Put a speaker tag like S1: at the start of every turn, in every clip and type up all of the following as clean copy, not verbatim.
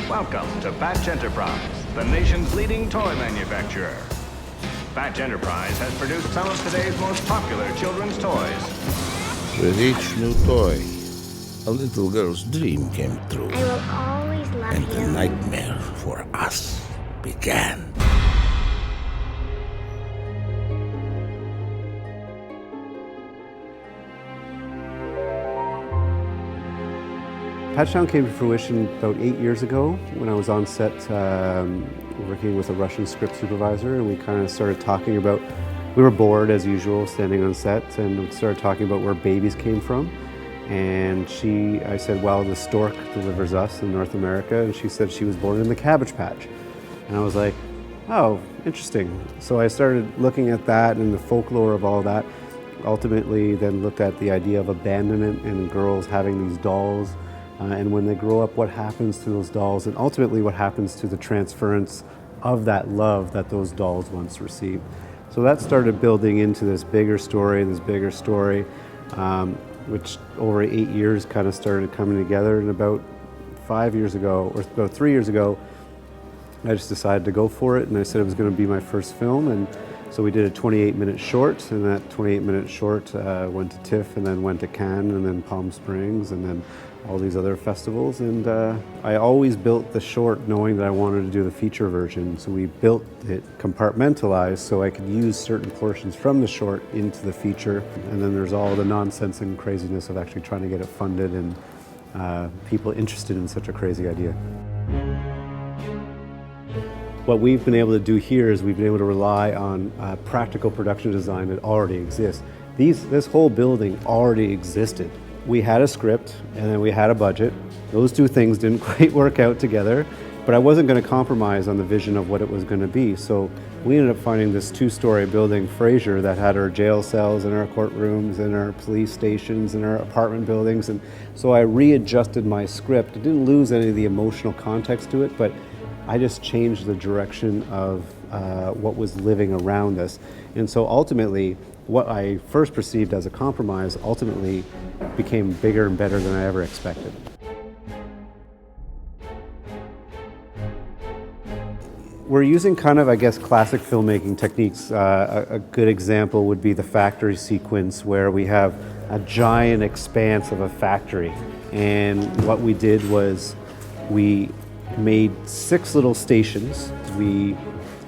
S1: Welcome to Patch Enterprise, the nation's leading toy manufacturer. Patch Enterprise has produced some of today's most popular children's toys.
S2: With each new toy, a little girl's dream came true.
S3: I will always love
S2: and
S3: you.
S2: the nightmare for us began.
S4: Patchtown came to fruition about 8 years ago when I was on set working with a Russian script supervisor, and we kind of started talking about, we were bored as usual standing on set, and we started talking about where babies came from. And I said, well, the stork delivers us in North America, and she said she was born in the Cabbage Patch. And I was like, oh, interesting. So I started looking at that and the folklore of all that. Ultimately then looked at the idea of abandonment and girls having these dolls. And when they grow up, what happens to those dolls, and ultimately what happens to the transference of that love that those dolls once received. So that started building into this bigger story, which over 8 years kind of started coming together. And about 5 years ago, or about 3 years ago, I just decided to go for it, and I said it was going to be my first film. And so we did a 28-minute short, and that 28-minute short went to TIFF, and then went to Cannes, and then Palm Springs, and then all these other festivals. And I always built the short knowing that I wanted to do the feature version. So we built it compartmentalized so I could use certain portions from the short into the feature. And then there's all the nonsense and craziness of actually trying to get it funded and people interested in such a crazy idea. What we've been able to do here is we've been able to rely on practical production design that already exists. This whole building already existed. We had a script and then we had a budget. Those two things didn't quite work out together, but I wasn't going to compromise on the vision of what it was going to be. So we ended up finding this two-story building, Fraser, that had our jail cells and our courtrooms and our police stations and our apartment buildings. And so I readjusted my script. I didn't lose any of the emotional context to it, but I just changed the direction of what was living around us. And so ultimately, what I first perceived as a compromise ultimately became bigger and better than I ever expected. We're using kind of, I guess, classic filmmaking techniques. A good example would be the factory sequence where we have a giant expanse of a factory. And what we did was we made 6 little stations. We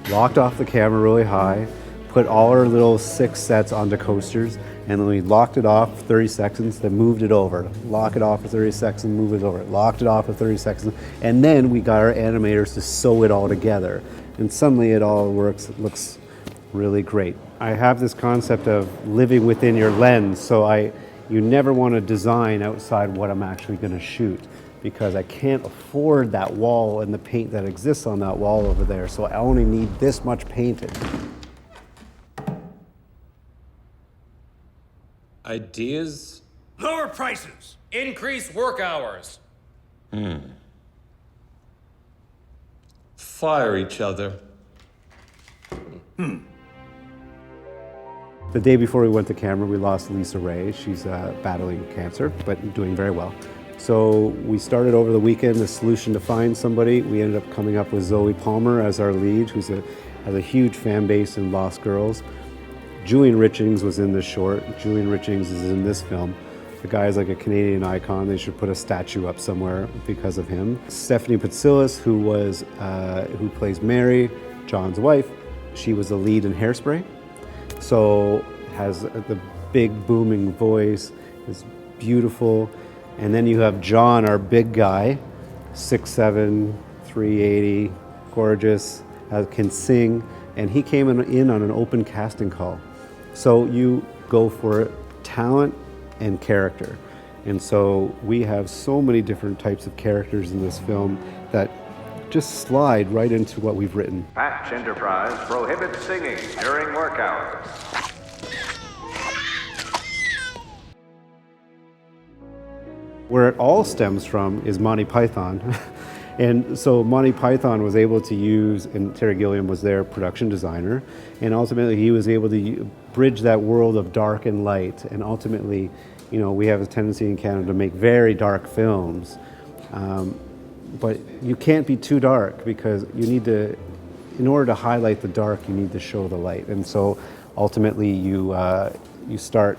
S4: locked off the camera really high, put all our little 6 sets onto coasters, and then we locked it off for 30 seconds, then moved it over. Lock it off for 30 seconds, move it over. Locked it off for 30 seconds, and then we got our animators to sew it all together. And suddenly it all works, it looks really great. I have this concept of living within your lens, so you never want to design outside what I'm actually going to shoot, because I can't afford that wall and the paint that exists on that wall over there, so I only need this much painted.
S5: Ideas?
S6: Lower prices!
S5: Increase work hours. Fire each other.
S4: The day before we went to camera, we lost Lisa Ray. She's battling cancer, but doing very well. So we started over the weekend a solution to find somebody. We ended up coming up with Zoie Palmer as our lead, who has a huge fan base in Lost Girls. Julian Richings was in this short. Julian Richings is in this film. The guy is like a Canadian icon. They should put a statue up somewhere because of him. Stephanie Pitsiladis, who plays Mary, John's wife, she was the lead in Hairspray. So has the big booming voice, is beautiful. And then you have John, our big guy, 6'7", 380, gorgeous, can sing, and he came in on an open casting call. So you go for talent and character. And so we have so many different types of characters in this film that just slide right into what we've written.
S1: Patch Enterprise prohibits singing during work hours.
S4: Where it all stems from is Monty Python. And so Monty Python was able to use, and Terry Gilliam was their production designer, and ultimately he was able to bridge that world of dark and light. And ultimately, we have a tendency in Canada to make very dark films. but you can't be too dark because you need to, in order to highlight the dark, you need to show the light. And so ultimately you start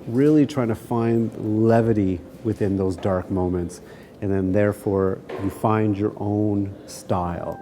S4: really trying to find levity within those dark moments, and then therefore you find your own style.